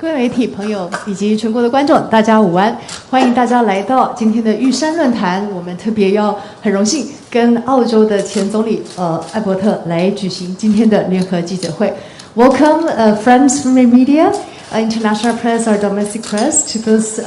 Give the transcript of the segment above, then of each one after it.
各位媒体朋友以及全国的观众，大家午安！欢迎大家来到今天的玉山论坛。我们特别要很荣幸跟澳洲的前总理艾伯特来举行今天的联合记者会。Welcome, friends from the media, international press or domestic press, to this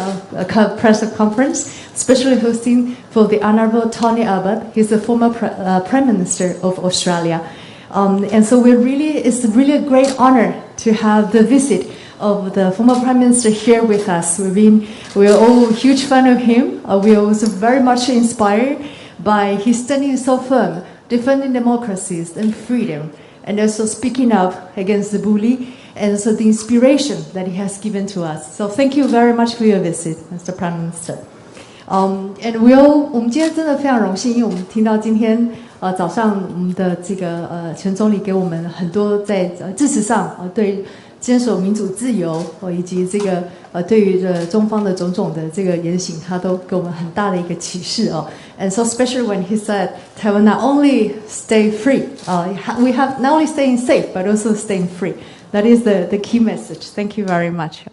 press conference, especially hosting for the Honourable Tony Abbott. He's the former Prime Minister of Australia. And so it's really a great honor to have the visit of the former Prime Minister here with us. We're all huge fan of him. We're also very much inspired by his standing so firm, defending democracies and freedom, and also speaking up against the bully, and also the inspiration that he has given to us. So thank you very much for your visit, Mr. Prime Minister. And 我们今天真的非常荣幸，因为我们听到今天早上我们的这个前总理给我们很多在支持上对坚守民主自由以及这个对于中方的种种的这个言行，他都给我们很大的一个启示哦。And so especially when he said Taiwan not only stay free, we have not only staying safe but also staying free. That is the key message. Thank you very much.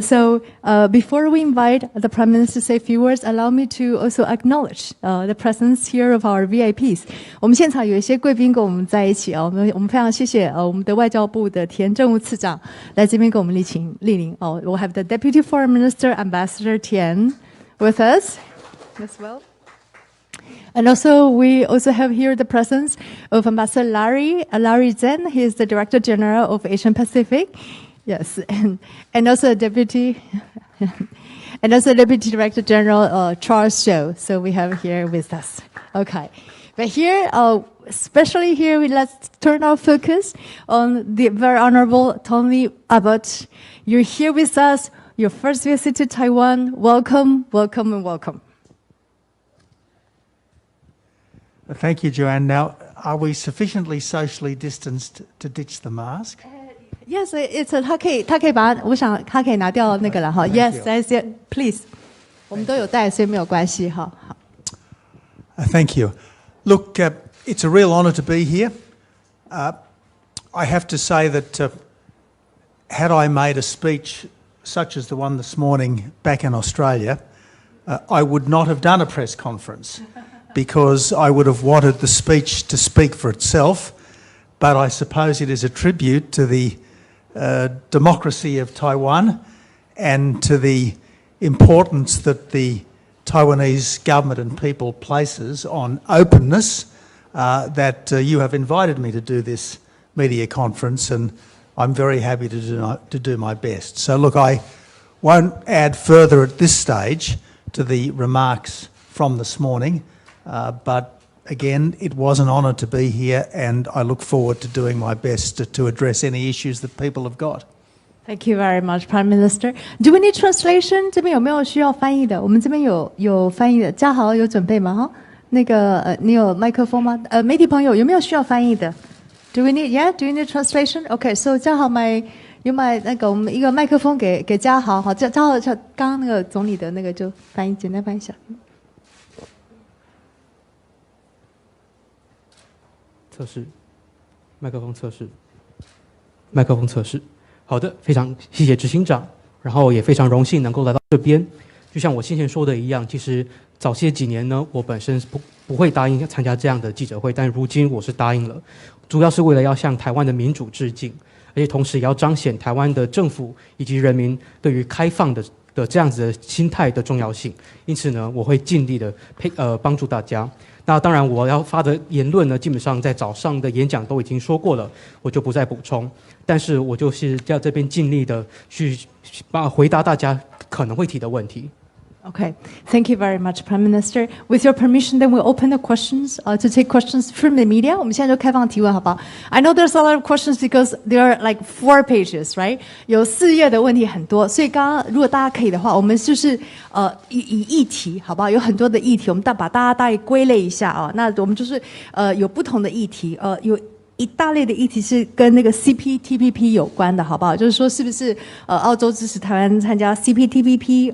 So before we invite the Prime Minister to say a few words, allow me to also acknowledge the presence here of our VIPs. 我们现场有一些贵宾跟我们在一起我们非常谢谢我们的外交部的田政务次长来这边跟我们莅临we'll have the Deputy Foreign Minister, Ambassador Tian, with us as well. And also, we also have here the presence of Ambassador Larry Zhen. He is the Director General of Asian Pacific. Yes, and also Deputy Director General Charles Zhou. So we have here with us. Okay, but here, especially here, let's turn our focus on the very Honourable Tony Abbott. You're here with us. Your first visit to Taiwan. Welcome, welcome, and welcome. Thank you, Joanne. Now, are we sufficiently socially distanced to ditch the mask? Yes, it's 他可以把我想他可以拿掉那个了哈。Yes, please. 我们都有带，所以没有关系哈。Thank you. Look, it's a real honour to be here. I have to say that had I made a speech such as the one this morning back in Australia, I would not have done a press conference. Because I would have wanted the speech to speak for itself, but I suppose it is a tribute to the democracy of Taiwan and to the importance that the Taiwanese government and people places on openness that you have invited me to do this media conference, and I'm very happy to do my best. So look, I won't add further at this stage to the remarks from this morning. But again, it was an honour to be here, and I look forward to doing my best to address any issues that people have got. Thank you very much, Prime Minister. Do we need translation? 这边有没有需要翻译的？我们这边有翻译的，嘉豪有准备吗？哈，那个你有麦克风吗？媒体朋友有没有需要翻译的 ？Do we need? Yeah, do you need translation? Okay, so 嘉豪有买那个我们一个麦克风给嘉豪，好，嘉豪刚刚那个总理的那个就简单翻译一下。测试，麦克风测试，麦克风测试。好的，非常谢谢执行长，然后也非常荣幸能够来到这边。就像我先前说的一样，其实早些几年呢，我本身不会答应参加这样的记者会，但如今我是答应了，主要是为了要向台湾的民主致敬，而且同时也要彰显台湾的政府以及人民对于开放的这样子的心态的重要性。因此呢，我会尽力的帮助大家。那当然，我要发的言论呢，基本上在早上的演讲都已经说过了，我就不再补充。但是我就是要这边尽力的去回答大家可能会提的问题。Okay, thank you very much, Prime Minister. With your permission, then we'll open the questions to take questions from the media. 我们现在就开放提问，好不好 ？I know there's a lot of questions because there are like 4 pages, right? 有4页的问题很多，所以刚刚如果大家可以的话，我们就是以议题，好不好？有很多的议题，我们把大家大概归类一下啊。那我们就是有不同的议题，有一大类的议题是跟那个 CPTPP 有关的，好不好？就是说，是不是澳洲支持台湾参加 CPTPP？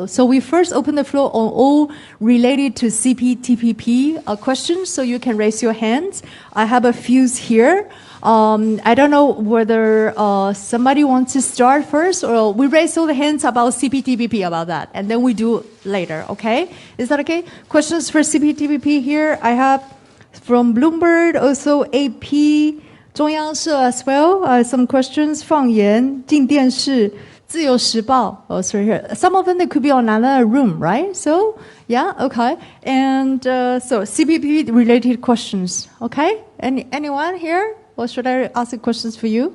So we first open the floor on all related to CPTPP questions. So you can raise your hands. I have a few here. I don't know whether somebody wants to start first, or we raise all the hands about CPTPP about that, and then we do later, okay? Is that okay? Questions for CPTPP here? I have from Bloomberg, also AP, 中央社 as well, some questions, 放言, 镜电视, 自由时报, sorry here. Some of them, they could be on another room, right? So, yeah, okay. And so, CPTPP related questions, okay? Anyone here? Or should I ask the questions for you?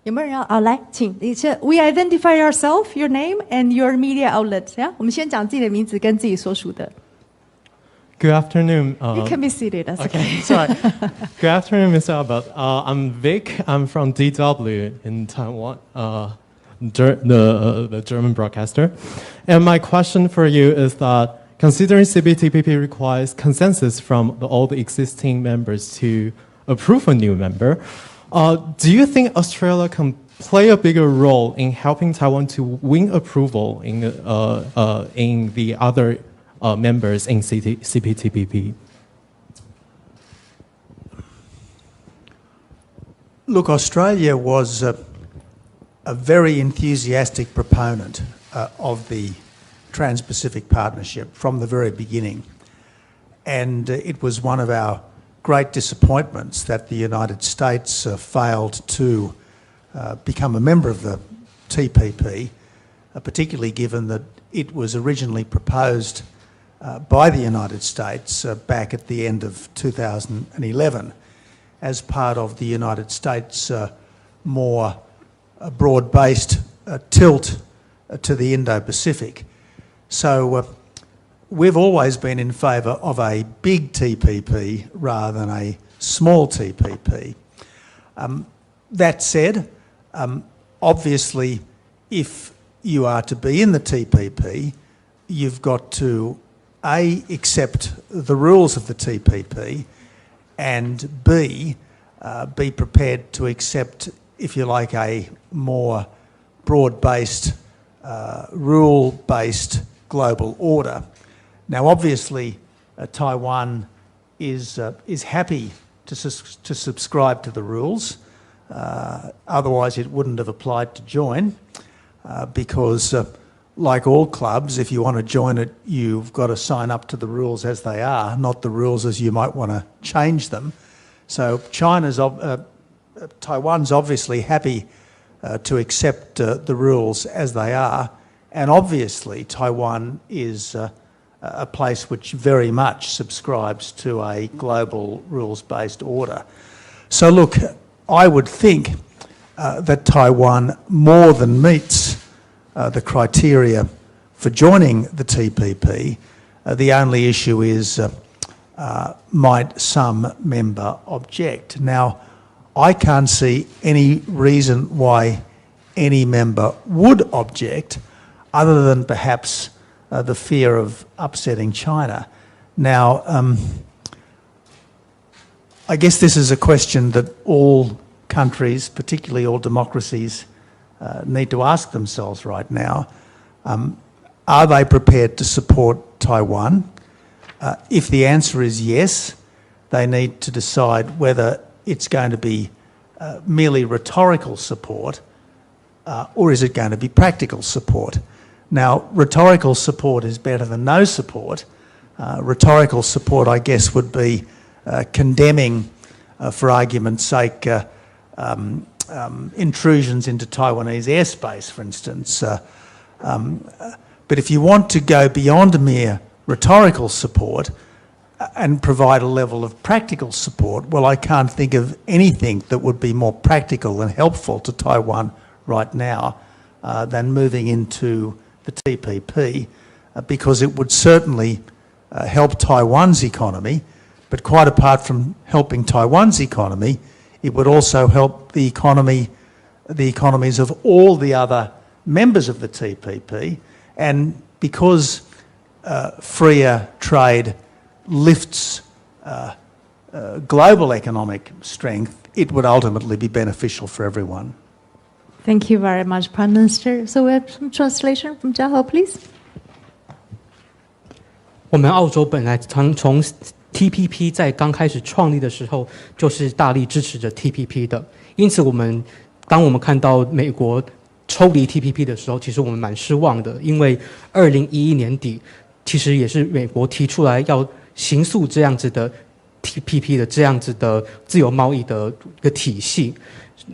有没有人要来，请we identify ourselves, your name and your media outlet. Yeah? 我们先讲自己的名字跟自己所属的。Good afternoon. You can be seated. That's okay. Sorry. Good afternoon, Mr. Albert. I'm Vic. I'm from DW in Taiwan, the German broadcaster. And my question for you is that considering CPTPP requires consensus from all the existing members to approve a new member, do you think Australia can play a bigger role in helping Taiwan to win approval in the other members in CPTPP? Look, Australia was a very enthusiastic proponent of the Trans-Pacific Partnership from the very beginning. And it was one of our great disappointments that the United States failed to become a member of the TPP, particularly given that it was originally proposed by the United States back at the end of 2011 as part of the United States' more broad-based tilt to the Indo-Pacific. So we've always been in favour of a big TPP rather than a small TPP. That said, obviously, if you are to be in the TPP, you've got to A, accept the rules of the TPP, and B, be prepared to accept, if you like, a more broad-based, rule-based global order. Now, obviously, Taiwan is happy to subscribe to the rules. Otherwise, it wouldn't have applied to join, because like all clubs, if you want to join it, you've got to sign up to the rules as they are, not the rules as you might want to change them. So Taiwan's obviously happy to accept the rules as they are, and obviously Taiwan is a place which very much subscribes to a global rules-based order. So look, I would think that Taiwan more than meets the criteria for joining the TPP. The only issue is might some member object. Now, I can't see any reason why any member would object other than perhaps the fear of upsetting China. Now, I guess this is a question that all countries, particularly all democracies, need to ask themselves right now. Are they prepared to support Taiwan? If the answer is yes, they need to decide whether it's going to be merely rhetorical support or is it going to be practical support. Now, rhetorical support is better than no support. Rhetorical support, I guess, would be condemning, for argument's sake, intrusions into Taiwanese airspace, for instance. But if you want to go beyond mere rhetorical support and provide a level of practical support, well, I can't think of anything that would be more practical and helpful to Taiwan right now than moving into the TPP, because it would certainly help Taiwan's economy, but quite apart from helping Taiwan's economy, it would also help the economies of all the other members of the TPP. And because freer trade lifts global economic strength, it would ultimately be beneficial for everyone. Thank you very much, Prime Minister. So we have some translation from Jiahao, please. 我们澳洲本来从 TPP 在刚开始创立的时候就是大力支持着 TPP 的，因此当我们看到美国抽离 TPP 的时候，其实我们蛮失望的，因为2011年底其实也是美国提出来要形塑这样子的 TPP 的这样子的自由贸易的一个体系，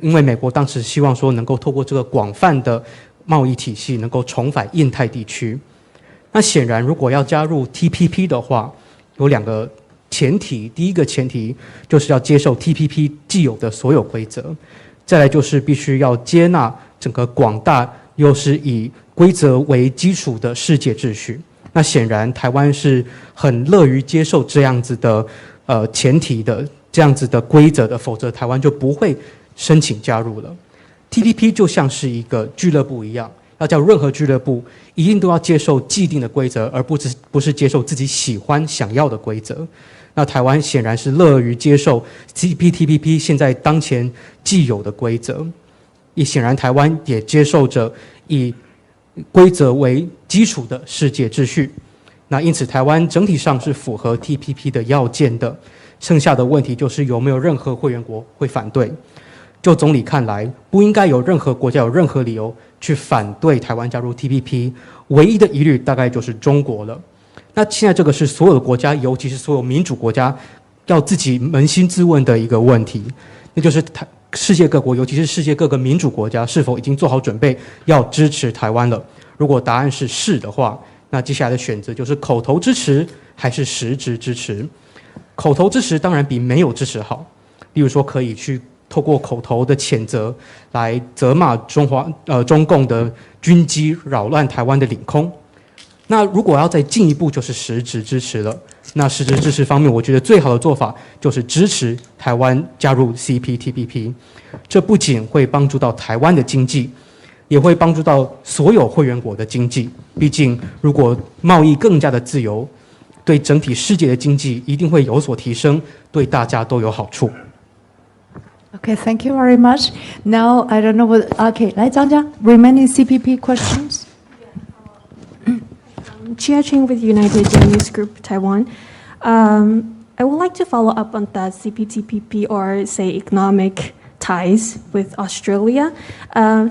因为美国当时希望说能够透过这个广泛的贸易体系能够重返印太地区。那显然如果要加入 TPP 的话，有2个前提，第一个前提就是要接受 TPP 既有的所有规则，再来就是必须要接纳整个广大又是以规则为基础的世界秩序。那显然台湾是很乐于接受这样子的前提的这样子的规则的，否则台湾就不会申请加入了。TPP 就像是一个俱乐部一样，要叫任何俱乐部一定都要接受既定的规则，而不是接受自己喜欢想要的规则。那台湾显然是乐于接受 TPP 现在当前既有的规则，也显然台湾也接受着以规则为基础的世界秩序。那因此台湾整体上是符合 TPP 的要件的，剩下的问题就是有没有任何会员国会反对。就总理看来，不应该有任何国家有任何理由去反对台湾加入 TPP， 唯一的疑虑大概就是中国了。那现在这个是所有的国家，尤其是所有民主国家要自己扪心自问的一个问题，那就是世界各国，尤其是世界各个民主国家是否已经做好准备要支持台湾了。如果答案是是的话，那接下来的选择就是口头支持还是实质支持。口头支持当然比没有支持好，例如说可以去透过口头的谴责来责骂中共的军机扰乱台湾的领空。那如果要再进一步，就是实质支持了。那实质支持方面，我觉得最好的做法就是支持台湾加入 CPTPP。这不仅会帮助到台湾的经济，也会帮助到所有会员国的经济。毕竟，如果贸易更加的自由，对整体世界的经济一定会有所提升，对大家都有好处。Okay, thank you very much. Now, I don't know what... Okay, 来张家 remaining CPP questions? Chia Ching with United News Group, Taiwan. I would like to follow up on that CPTPP or say economic ties with Australia.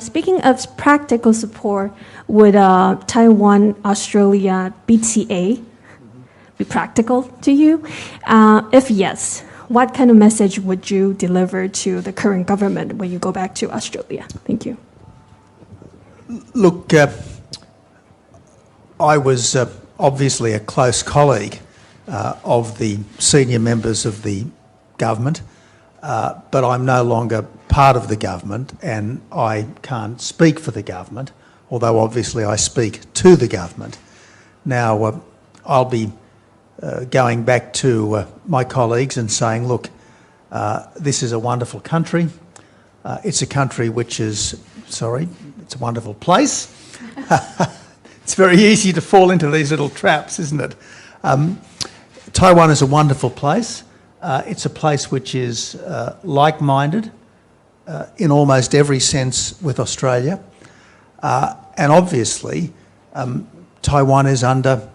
Speaking of practical support, would Taiwan-Australia BTA be practical to you? If yes, what kind of message would you deliver to the current government when you go back to Australia? Thank you. Look, I was obviously a close colleague of the senior members of the government, but I'm no longer part of the government and I can't speak for the government, although obviously I speak to the government. Now, I'll be going back to my colleagues and saying, look, this is a wonderful country. It's a country which is, it's a wonderful place. It's very easy to fall into these little traps, isn't it? Taiwan is a wonderful place. It's a place which is like-minded in almost every sense with Australia. And obviously, Taiwan is under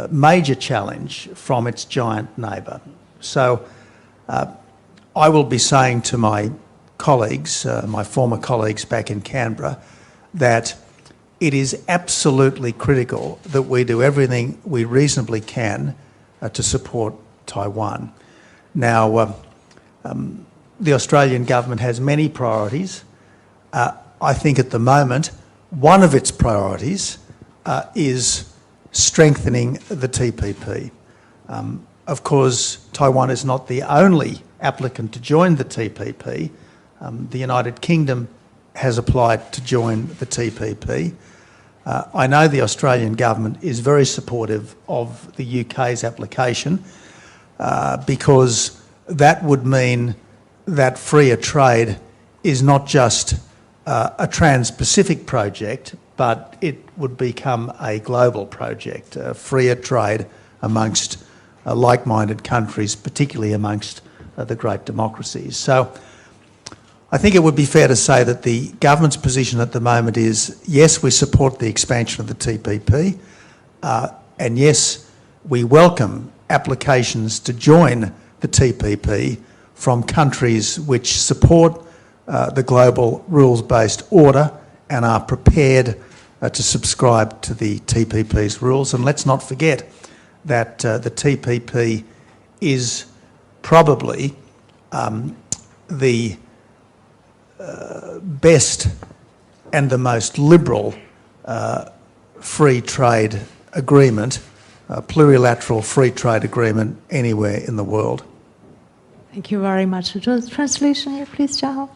major challenge from its giant neighbour. So I will be saying to my colleagues, my former colleagues back in Canberra, that it is absolutely critical that we do everything we reasonably can to support Taiwan. Now, the Australian government has many priorities. I think at the moment, one of its priorities is strengthening the TPP. Of course, Taiwan is not the only applicant to join the TPP. The United Kingdom has applied to join the TPP. I know the Australian government is very supportive of the UK's application because that would mean that freer trade is not just a trans-Pacific project, but it would become a global project, freer trade amongst like-minded countries, particularly amongst the great democracies. So I think it would be fair to say that the government's position at the moment is, yes, we support the expansion of the TPP, and yes, we welcome applications to join the TPP from countries which support the global rules-based order and are prepared to subscribe to the TPP's rules. And let's not forget that the TPP is probably the best and the most liberal free trade agreement, plurilateral free trade agreement anywhere in the world. Thank you very much. Just translation here, please, 嘉豪。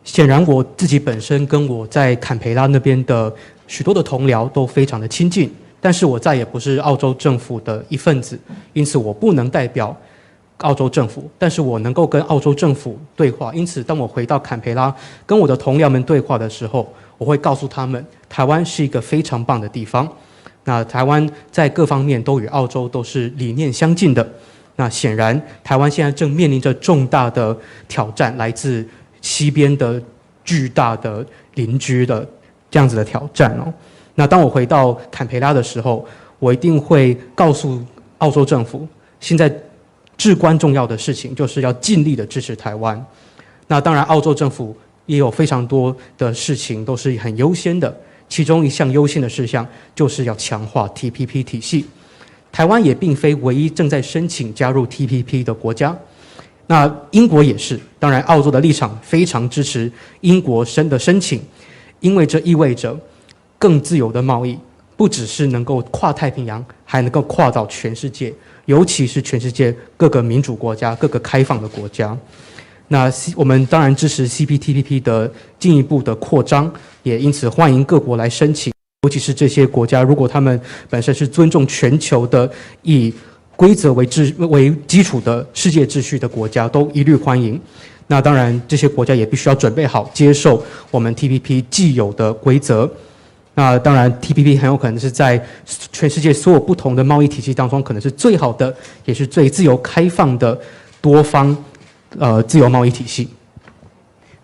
显然，我自己本身跟我在坎培拉那边的许多的同僚都非常的亲近，但是我再也不是澳洲政府的一份子，因此我不能代表澳洲政府，但是我能够跟澳洲政府对话。因此，当我回到坎培拉跟我的同僚们对话的时候，我会告诉他们，台湾是一个非常棒的地方。那台湾在各方面都与澳洲都是理念相近的。那显然，台湾现在正面临着重大的挑战，来自西边的巨大的邻居的这样子的挑战哦。那当我回到坎培拉的时候，我一定会告诉澳洲政府，现在至关重要的事情就是要尽力的支持台湾。那当然，澳洲政府也有非常多的事情都是很优先的，其中一项优先的事项就是要强化 TPP 体系。台湾也并非唯一正在申请加入 TPP 的国家，那英国也是。当然，澳洲的立场非常支持英国的申请，因为这意味着更自由的贸易，不只是能够跨太平洋，还能够跨到全世界，尤其是全世界各个民主国家、各个开放的国家。那我们当然支持 CPTPP 的进一步的扩张，也因此欢迎各国来申请。尤其是这些国家，如果他们本身是尊重全球的、以规则为基础的世界秩序的国家，都一律欢迎。那当然，这些国家也必须要准备好接受我们 TPP 既有的规则。那当然 ，TPP 很有可能是在全世界所有不同的贸易体系当中，可能是最好的，也是最自由开放的多方自由贸易体系。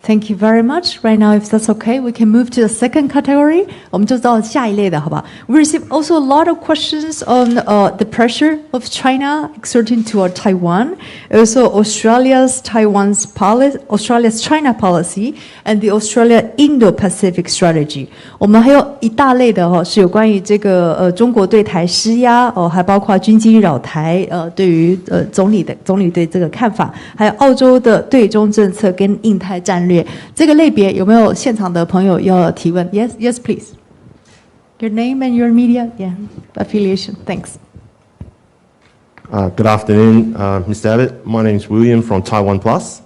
Thank you very much. Right now, if that's okay, we can move to the second category. 我们就到下一类的，好吧？ We receive also a lot of questions on the pressure of China exerting toward Taiwan, also Australia's China policy, and the Australia Indo-Pacific strategy. 我们还有一大类的是有关于这个中国对台施压还包括军机扰台对于总理对这个看法，还有澳洲的对中政策跟印太战略。这个类别有没有现场的朋友要提问 ？Yes, yes, please. Your name and your media, affiliation. Thanks. Good afternoon, Mr. Abbott. My name is William from Taiwan Plus.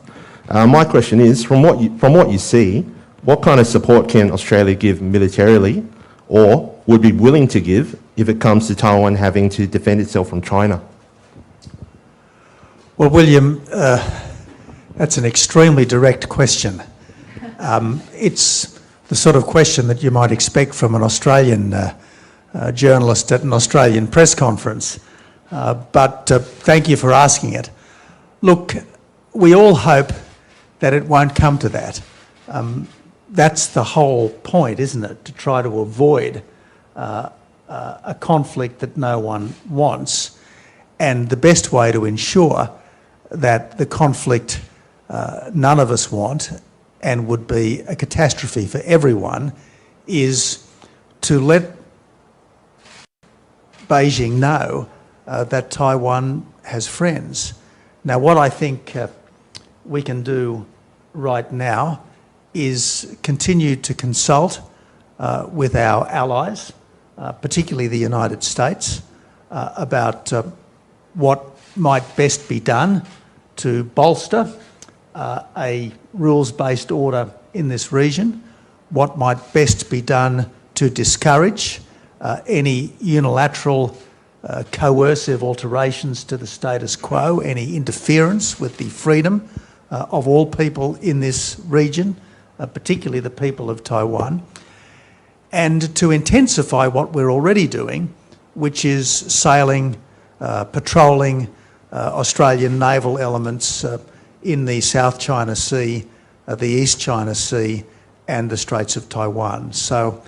My question is, from what you see, what kind of support can Australia give militarily, or would be willing to give if it comes to Taiwan having to defend itself from China? Well, William, that's an extremely direct question. It's the sort of question that you might expect from an Australian journalist at an Australian press conference. But thank you for asking it. Look, we all hope that it won't come to that. That's the whole point, isn't it? To try to avoid a conflict that no one wants. And the best way to ensure that the conflict none of us want and would be a catastrophe for everyone is to let Beijing know that Taiwan has friends. Now, what I think we can do right now is continue to consult with our allies, particularly the United States, about what might best be done to bolster a rules-based order in this region, what might best be done to discourage any unilateral coercive alterations to the status quo, any interference with the freedom of all people in this region, particularly the people of Taiwan, and to intensify what we're already doing, which is sailing, patrolling Australian naval elements in the South China Sea, the East China Sea, and the Straits of Taiwan. So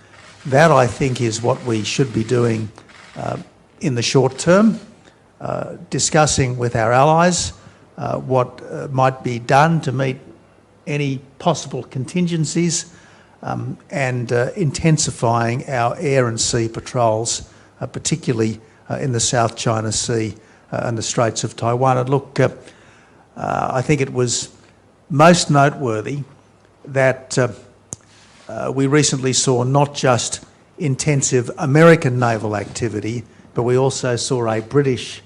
that, I think, is what we should be doing in the short term. discussing with our allies what might be done to meet any possible contingencies and intensifying our air and sea patrols, particularly in the South China Sea and the Straits of Taiwan. And look, I think it was most noteworthy that we recently saw not just intensive American naval activity, but we also saw a British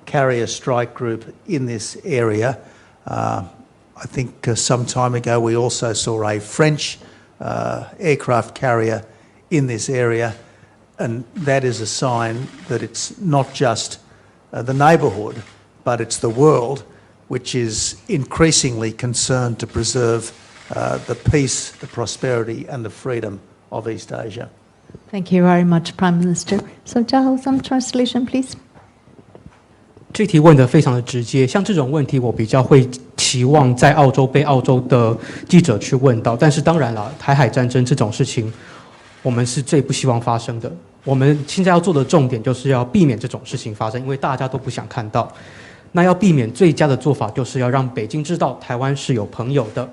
carrier strike group in this area. I think some time ago we also saw a French aircraft carrier in this area, and that is a sign that it's not just the neighbourhood, but it's the world which is increasingly concerned to preserve the peace, the prosperity and the freedom of East Asia. Thank you very much, Prime Minister. So, Zhao, some translation, please. 这题问得非常的直接，像这种问题，我比较会期望在澳洲被澳洲的记者去问到。但是当然了，台海战争这种事情，我们是最不希望发生的。我们现在要做的重点就是要避免这种事情发生，因为大家都不想看到。那要避免最佳的做法，就是要让北京知道台湾是有朋友的。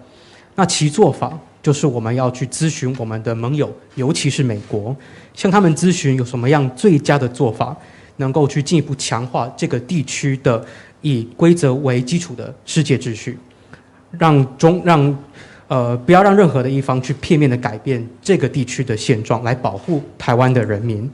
那其做法就是我们要去咨询我们的盟友，尤其是美国，向他们咨询有什么样最佳的做法，能够去进一步强化这个地区的以规则为基础的世界秩序，不要让任何的一方去片面的改变这个地区的现状，来保护台湾的人民。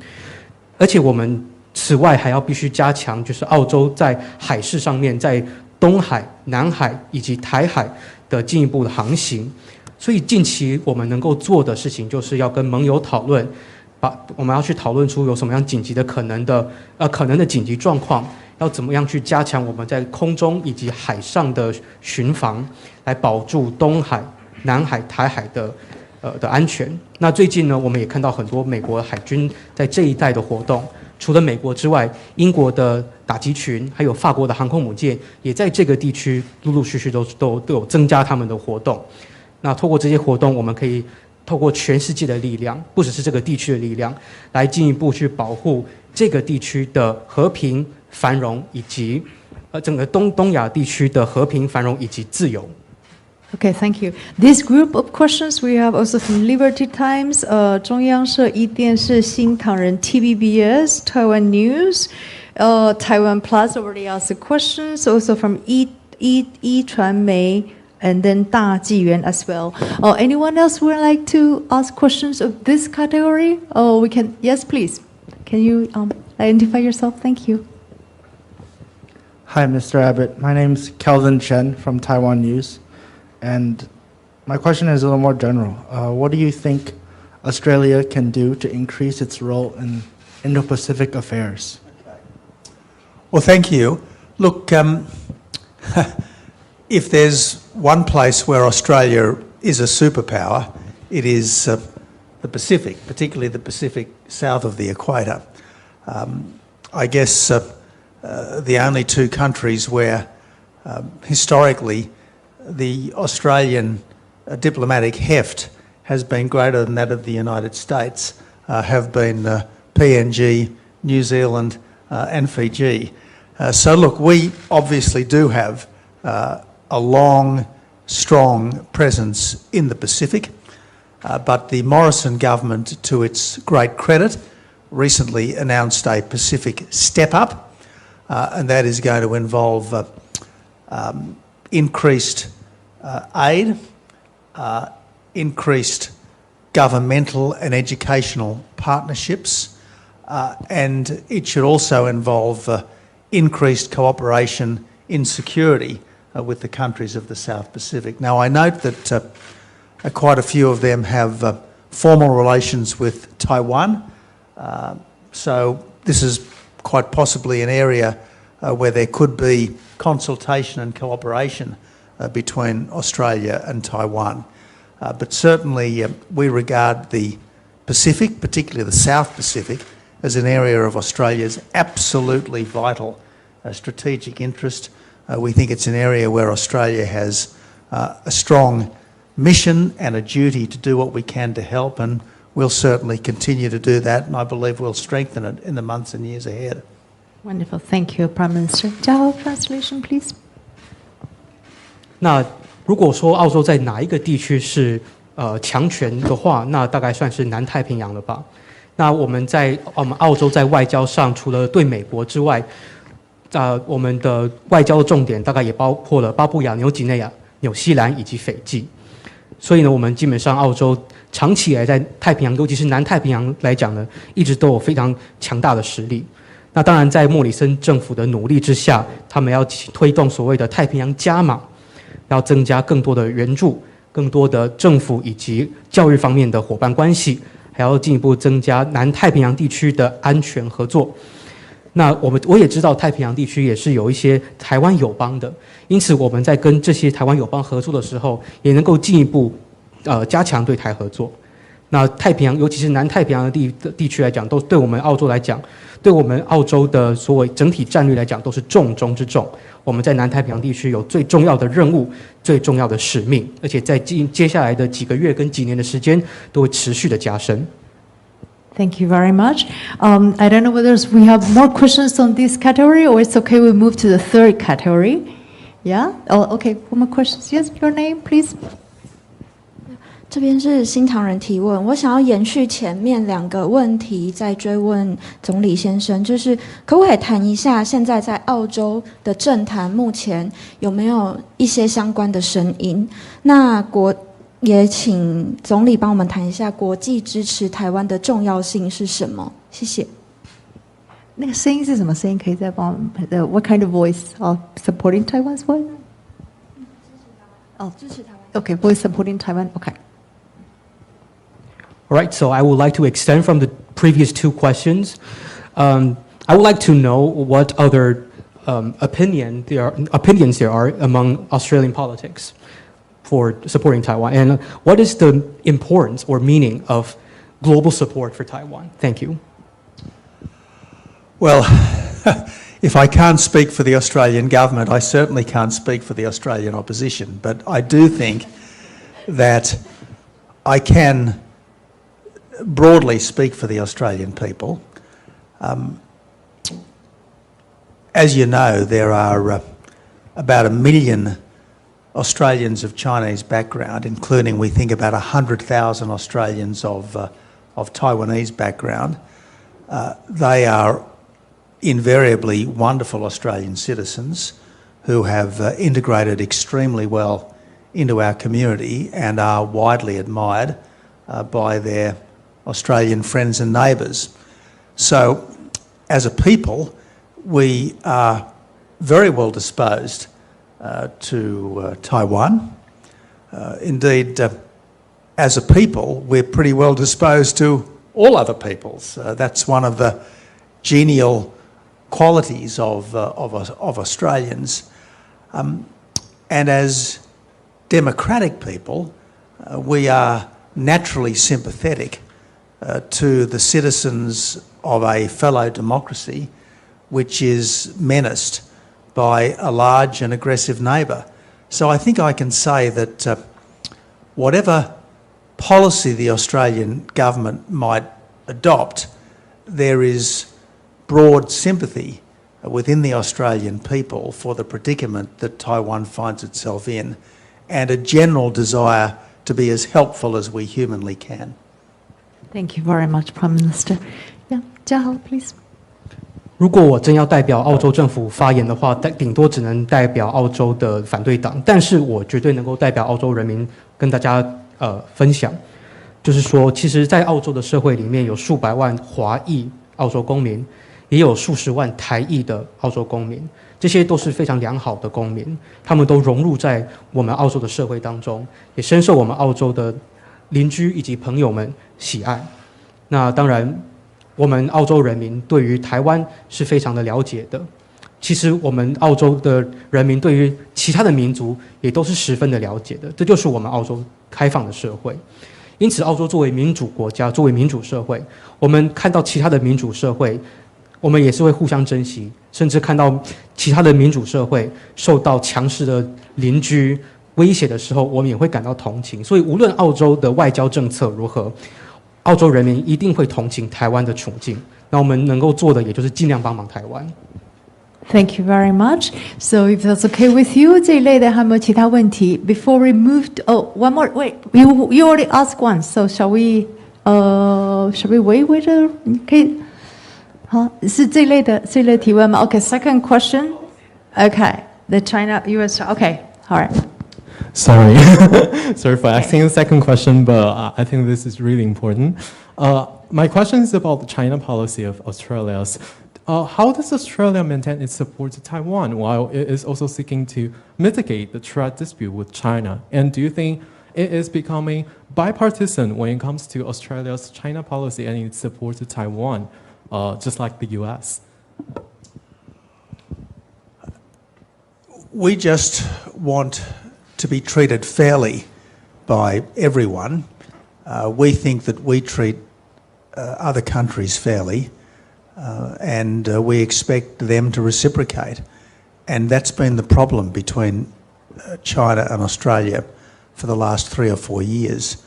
而且我们此外还要必须加强，就是澳洲在海事上面，在东海、南海以及台海的进一步的航行。所以近期我们能够做的事情，就是要跟盟友讨论，我们要去讨论出有什么样紧急的可能的紧急状况，要怎么样去加强我们在空中以及海上的巡防，来保住东海、南海、台海的安全。那最近呢，我们也看到很多美国海军在这一带的活动，除了美国之外，英国的打击群还有法国的航空母舰也在这个地区陆陆续续都有增加他们的活动。那透过这些活动，我们可以透过全世界的力量，不只是这个地区的力量，来进一步去保护这个地区的和平繁荣，以及整个东亚地区的和平繁荣以及自由。Okay, thank you. This group of questions we have also from Liberty Times, 中央社一电视、新唐人 TVBS, Taiwan News, Taiwan Plus already asked the questions, also from 一传媒 and then 大纪元 as well. Anyone else would like to ask questions of this category? We can, yes, please. Can you identify yourself? Thank you. Hi, Mr. Abbott. My name is Kelvin Chen from Taiwan News. And my question is a little more general. What do you think Australia can do to increase its role in Indo-Pacific affairs? Well, thank you. Look, if there's one place where Australia is a superpower, it is the Pacific, particularly the Pacific south of the equator. I guess the only two countries where historically the Australian diplomatic heft has been greater than that of the United States have been PNG, New Zealand and Fiji. So look, we obviously do have a long, strong presence in the Pacific, but the Morrison government, to its great credit, recently announced a Pacific step-up, and that is going to involve increased aid, increased governmental and educational partnerships, and it should also involve increased cooperation in security with the countries of the South Pacific. Now, I note that quite a few of them have formal relations with Taiwan, so this is quite possibly an area where there could be consultation and cooperation between Australia and Taiwan. But certainly we regard the Pacific, particularly the South Pacific, as an area of Australia's absolutely vital strategic interest. We think it's an area where Australia has a strong mission and a duty to do what we can to help, and we'll certainly continue to do that, and I believe we'll strengthen it in the months and years ahead. Wonderful, thank you, Prime Minister. Jiahao, translation, please. 那如果说澳洲在哪一个地区是强权的话，那大概算是南太平洋了吧？那我们澳洲在外交上，除了对美国之外，我们的外交重点大概也包括了巴布亚、纽几内亚、纽西兰以及斐济。所以呢，我们基本上澳洲长期以来在太平洋，尤其是南太平洋来讲呢，一直都有非常强大的实力。那当然，在莫里森政府的努力之下，他们要推动所谓的太平洋加码，要增加更多的援助、更多的政府以及教育方面的伙伴关系，还要进一步增加南太平洋地区的安全合作。那我也知道太平洋地区也是有一些台湾友邦的，因此我们在跟这些台湾友邦合作的时候，也能够进一步加强对台合作。那太平洋，尤其是南太平洋的地区来讲，都对我们澳洲来讲，对我们澳洲的所谓整体战略来讲，都是重中之重。我们在南太平洋地区有最重要的任务、最重要的使命，而且在接下来的几个月跟几年的时间，都会持续的加深。Thank you very much. I don't know whether we have more questions on this category or it's okay we move to the third category. Yeah? Oh, okay. One more questions. Yes, your name, please. 这边是新唐人提问，我想要延续前面2个问题，再追问总理先生，就是可不可以谈一下现在在澳洲的政坛目前有没有一些相关的声音？那也请总理帮我们谈一下国际支持台湾的重要性是什么？谢谢。那个声音是什么声音？可以再帮我们？What kind of voice of supporting Taiwan's voice? 支持台湾。Okay, voice supporting Taiwan. Okay. All right, so I would like to extend from the previous 2 questions. I would like to know what other opinions there are among Australian politics for supporting Taiwan, and what is the importance or meaning of global support for Taiwan? Thank you. Well, if I can't speak for the Australian government, I certainly can't speak for the Australian opposition, but I do think that I can broadly speak for the Australian people. As you know, there are about 1 million Australians of Chinese background, including we think about 100,000 Australians of Taiwanese background. They are invariably wonderful Australian citizens who have integrated extremely well into our community and are widely admired by their Australian friends and neighbours. So, as a people, we are very well disposed to Taiwan. Indeed, as a people, we're pretty well disposed to all other peoples. That's one of the genial qualities of Australians. And as democratic people, we are naturally sympathetic to the citizens of a fellow democracy which is menaced by a large and aggressive neighbour. So I think I can say that whatever policy the Australian government might adopt, there is broad sympathy within the Australian people for the predicament that Taiwan finds itself in, and a general desire to be as helpful as we humanly can. Thank you very much, Prime Minister. Yeah, Jiahao, please. 如果我真要代表澳洲政府发言的话，顶多只能代表澳洲的反对党，但是我绝对能够代表澳洲人民跟大家分享，就是说，其实，在澳洲的社会里面有数百万华裔澳洲公民，也有数十万台裔的澳洲公民，这些都是非常良好的公民，他们都融入在我们澳洲的社会当中，也深受我们澳洲的邻居以及朋友们喜爱。那当然，我们澳洲人民对于台湾是非常的了解的。其实我们澳洲的人民对于其他的民族也都是十分的了解的，这就是我们澳洲开放的社会。因此，澳洲作为民主国家，作为民主社会，我们看到其他的民主社会，我们也是会互相珍惜，甚至看到其他的民主社会受到强势的邻居威胁的时候，我们也会感到同情。所以，无论澳洲的外交政策如何，澳洲人民一定会同情台湾的处境。那我们能够做的，也就是尽量帮忙台湾。Thank you very much. So if that's okay with you, 这一类的还有没有其他问题 ？Before we move, one more. Wait, you already asked one. So shall we wait? 你可以，好，是这一类提问吗 ？Okay, second question. Okay, the China U.S. Okay, all right. Sorry. Sorry for asking the second question, but I think this is really important. My question is about the China policy of Australia's. How does Australia maintain its support to Taiwan while it is also seeking to mitigate the trade dispute with China? And do you think it is becoming bipartisan when it comes to Australia's China policy and its support to Taiwan, just like the US? We just want to be treated fairly by everyone. We think that we treat other countries fairly, and we expect them to reciprocate. And that's been the problem between China and Australia for the last 3 or 4 years.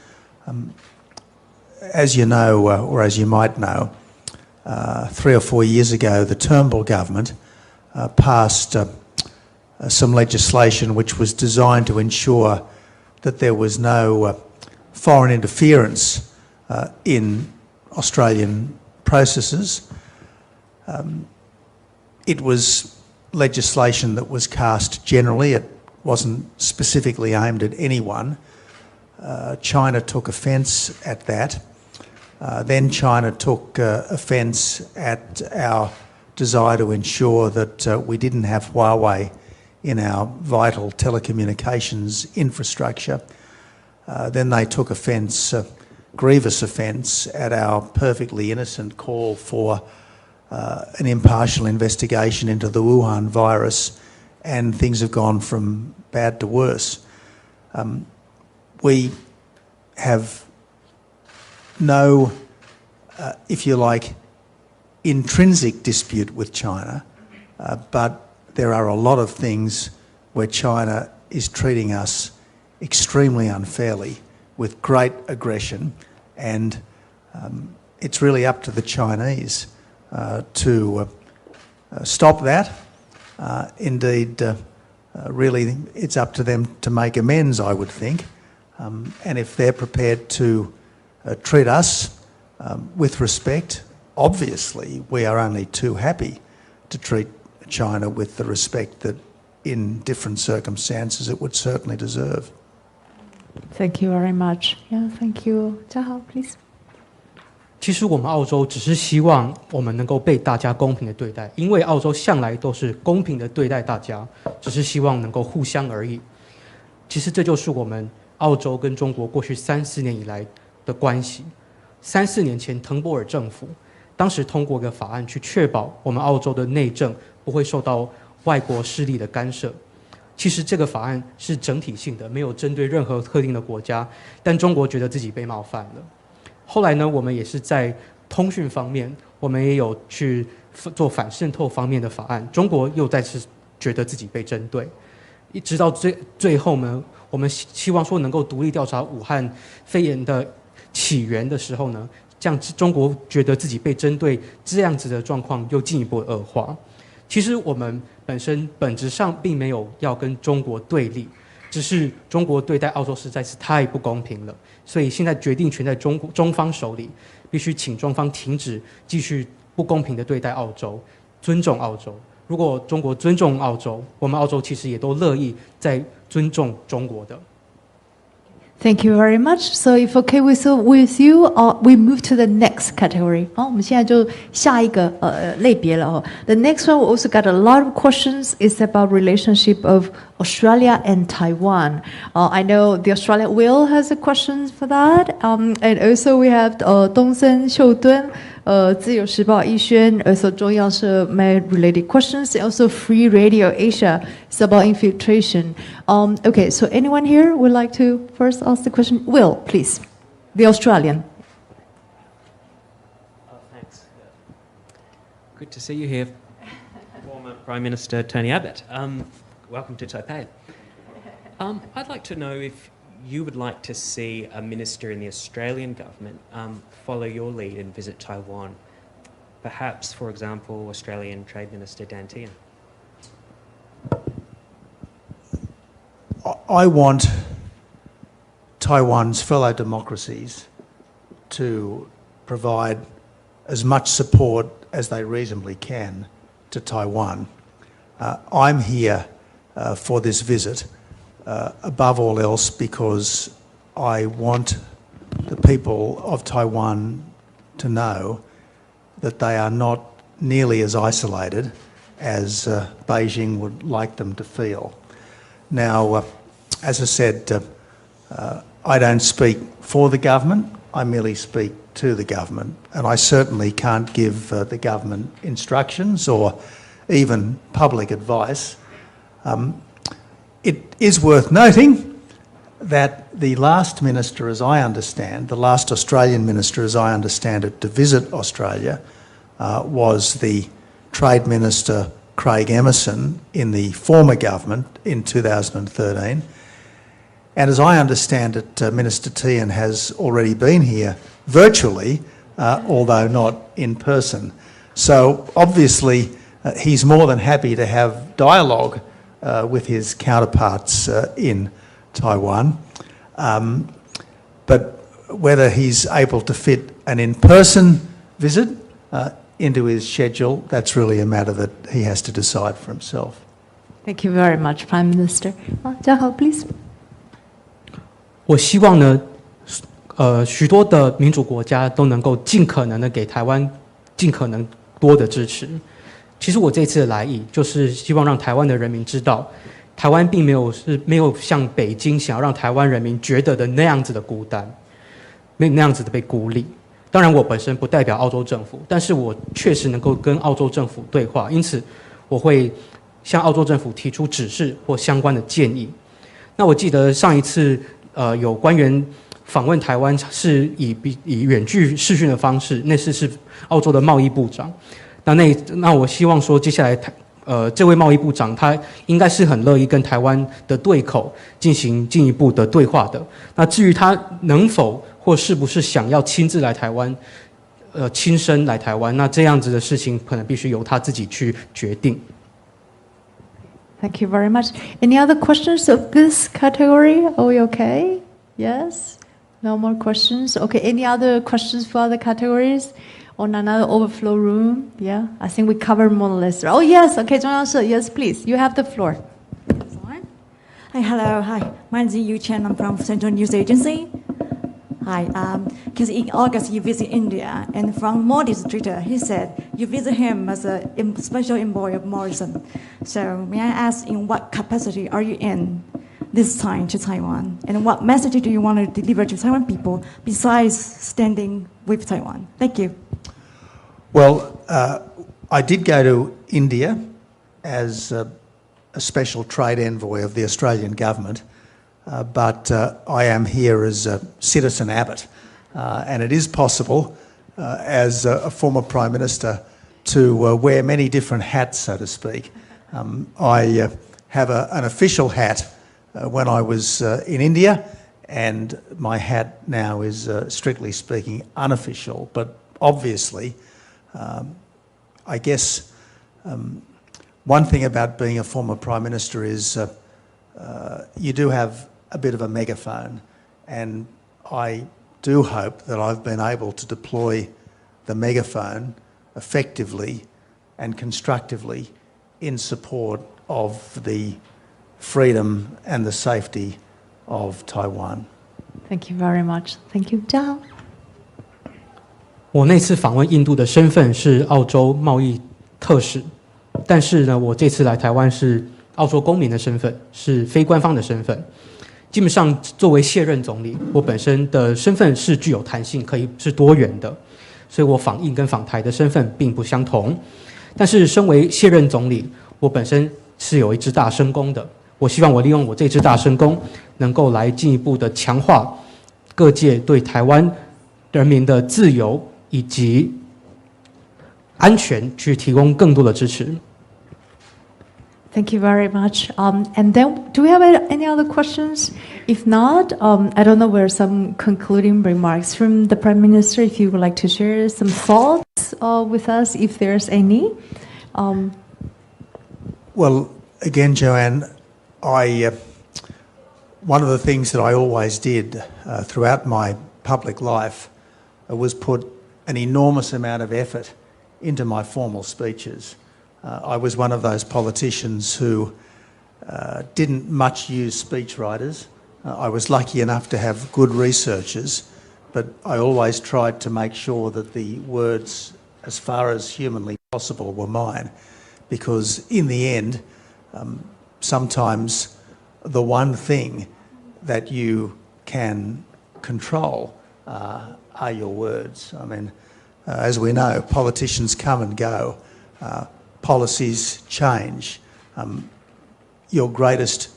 As you know, or as you might know, 3 or 4 years ago, the Turnbull government passed some legislation which was designed to ensure that there was no foreign interference in Australian processes. It was legislation that was cast generally. It wasn't specifically aimed at anyone. China took offence at that. Then China took offence at our desire to ensure that we didn't have Huawei in our vital telecommunications infrastructure. Then they took offence, grievous offence, at our perfectly innocent call for an impartial investigation into the Wuhan virus, and things have gone from bad to worse. We have no, if you like, intrinsic dispute with China, but there are a lot of things where China is treating us extremely unfairly with great aggression, and it's really up to the Chinese to stop that. Indeed, really it's up to them to make amends, I would think, and if they're prepared to treat us with respect, obviously we are only too happy to treat China with the respect that in different circumstances it would certainly deserve. Thank you very much. Yeah, thank you. 嘉豪 please. 其实我们澳洲只是希望我们能够被大家公平的对待，因为澳洲向来都是公平的对待大家，只是希望能够互相而已。其实这就是我们澳洲跟中国过去3-4年以来的关系。3-4年前，滕波尔政府当时通过一个法案，去确保我们澳洲的内政不会受到外国势力的干涉。其实这个法案是整体性的，没有针对任何特定的国家，但中国觉得自己被冒犯了。后来呢，我们也是在通讯方面，我们也有去做反渗透方面的法案，中国又再次觉得自己被针对，一直到最后呢，我们希望说能够独立调查武汉肺炎的起源的时候呢，这样中国觉得自己被针对，这样子的状况又进一步恶化。其实我们本质上并没有要跟中国对立，只是中国对待澳洲实在是太不公平了，所以现在决定权在中方手里，必须请中方停止继续不公平的对待澳洲，尊重澳洲。如果中国尊重澳洲，我们澳洲其实也都乐意在尊重中国的。Thank you very much. So if okay with you, we move to the next category. 好，我们现在就下一个类别了哦。The next one we also got a lot of questions. Is about relationship of Australia and Taiwan. I know the Australian Will has a questions for that. And also we have 东森秀敦。自由时报逸轩 also 中央社 made related questions. Also Free Radio Asia is about infiltration. Okay, so anyone here would like to first ask the question? Will, please. The Australian. Thanks. Good to see you here, former Prime Minister Tony Abbott. Welcome to Taipei. I'd like to know if you would like to see a minister in the Australian government follow your lead and visit Taiwan. Perhaps, for example, Australian Trade Minister Dan Tehan. I want Taiwan's fellow democracies to provide as much support as they reasonably can to Taiwan. I'm here for this visit, above all else, because I want the people of Taiwan to know that they are not nearly as isolated as Beijing would like them to feel. Now, as I said, I don't speak for the government, I merely speak to the government, and I certainly can't give the government instructions or even public advice. It is worth noting that the last minister, as I understand, the last Australian minister, as I understand it, to visit Australia was the Trade Minister Craig Emerson in the former government in 2013. And as I understand it, Minister Tian has already been here virtually, although not in person. So obviously he's more than happy to have dialogue with his counterparts in Taiwan. But whether he's able to fit an in-person visit into his schedule, that's really a matter that he has to decide for himself. Thank you very much, Prime Minister. Jiahao, please. 我希望呢，许多的民主国家都能够尽可能的给台湾尽可能多的支持。其实我这次的来意，就是希望让台湾的人民知道，台湾并没有像北京想要让台湾人民觉得的那样子的孤单，那样子的被孤立。当然，我本身不代表澳洲政府，但是我确实能够跟澳洲政府对话，因此我会向澳洲政府提出指示或相关的建议。那我记得上一次有官员访问台湾是以远距视讯的方式，那次是澳洲的贸易部长。那我希望说，接下来这位贸易部长他应该是很乐意跟台湾的对口进行进一步的对话的。那至于他能否或是不是想要亲自来台湾，亲身来台湾，那这样子的事情可能必须由他自己去决定。Thank you very much. Any other questions of this category? Are we okay? Yes? No more questions? Okay, any other questions for other categories? On another overflow room? Yeah, I think we covered more or less. Oh, yes, okay, 中央社, yes, please, you have the floor. Hi, hello, hi. My name is Yu Chen, I'm from Central News Agency. Hi, because in August you visit India, and from Modi's Twitter, he said you visit him as a special envoy of Morrison. So may I ask, in what capacity are you in this time to Taiwan? And what message do you want to deliver to Taiwan people besides standing with Taiwan? Thank you. Well, I did go to India as a special trade envoy of the Australian government. But I am here as a citizen Abbott, and it is possible, as a former Prime Minister, to wear many different hats, so to speak. I have an official hat when I was in India, and my hat now is, strictly speaking, unofficial. But obviously, I guess one thing about being a former Prime Minister is you do have a bit of a megaphone, and I do hope that I've been able to deploy the megaphone effectively and constructively in support of the freedom and the safety of Taiwan. Thank you very much. Thank you. Jiahao. 我那次访问印度的身份是澳洲贸易特使，但是呢，我这次来台湾是澳洲公民的身份，是非官方的身份。基本上，作为卸任总理，我本身的身份是具有弹性，可以是多元的，所以我访印跟访台的身份并不相同。但是，身为卸任总理，我本身是有一支大声公的。我希望我利用我这支大声公，能够来进一步的强化各界对台湾人民的自由以及安全去提供更多的支持。Thank you very much. And then, do we have any other questions? If not, I don't know where some concluding remarks from the Prime Minister, if you would like to share some thoughts with us, if there's any. Well, again, Joanne, I one of the things that I always did throughout my public life was put an enormous amount of effort into my formal speeches. I was one of those politicians who didn't much use speechwriters. I was lucky enough to have good researchers, but I always tried to make sure that the words, as far as humanly possible, were mine, because in the end, sometimes the one thing that you can control are your words. I mean, as we know, politicians come and go, policies change. Your greatest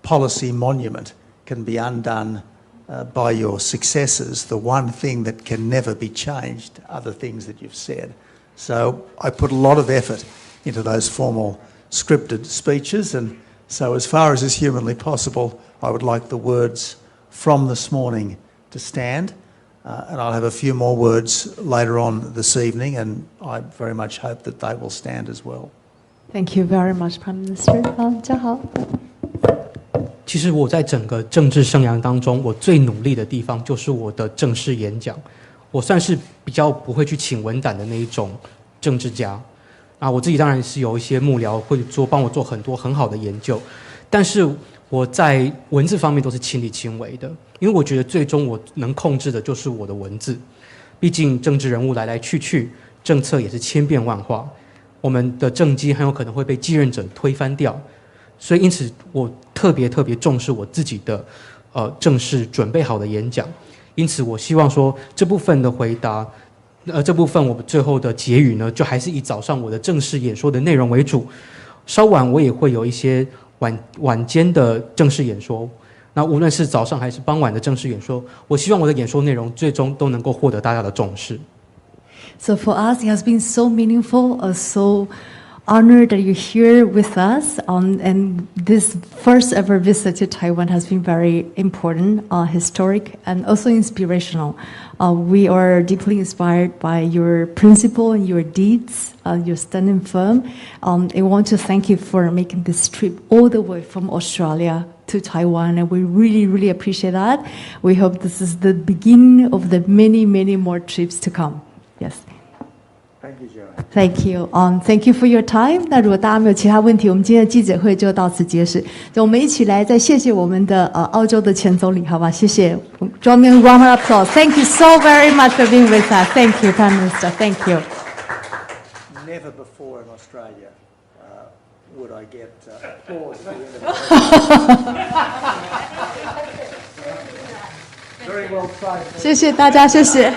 policy monument can be undone by your successors. The one thing that can never be changed are the things that you've said. So I put a lot of effort into those formal scripted speeches, and so as far as is humanly possible, I would like the words from this morning to stand, and I'll have a few more words later on this evening, and I very much hope that they will stand as well. Thank you very much, Prime Minister. 好，嘉豪。其实我在整个政治生涯当中，我最努力的地方就是我的正式演讲。我算是比较不会去请文胆的那一种政治家。我自己当然是有一些幕僚会帮我做很多很好的研究，但是我在文字方面都是亲力亲为的，因为我觉得最终我能控制的就是我的文字。毕竟政治人物来来去去，政策也是千变万化，我们的政绩很有可能会被继任者推翻掉，所以因此我特别重视我自己的正式准备好的演讲。因此我希望说这部分的回答。这部分我们最后的结语呢，就还是以早上我的正式演说的内容为主，稍晚我也会有一些晚间的正式演说。那无论是早上还是傍晚的正式演说，我希望我的演说内容最终都能够获得大家的重视。So for us, it has been so meaningful, so honored that you're here with us. And this first ever visit to Taiwan has been very important, historic, and also inspirational. We are deeply inspired by your principle and your deeds. You're standing firm. I want to thank you for making this trip all the way from Australia to Taiwan, and we really appreciate that. We hope this is the beginning of the many more trips to come. Yes. Thank you, Joanne. Thank you. Thank you for your time. 那如果大家没有其他问题，我们今天的记者会就到此结束。就我们一起来再谢谢我们的澳洲的前总理，好吧？谢谢。Join me in one more applause. Thank you so very much for being with us. Thank you, Prime Minister. Thank you. Never before in Australia would I get applause at the end of the Very well tried. 谢谢大家，谢谢。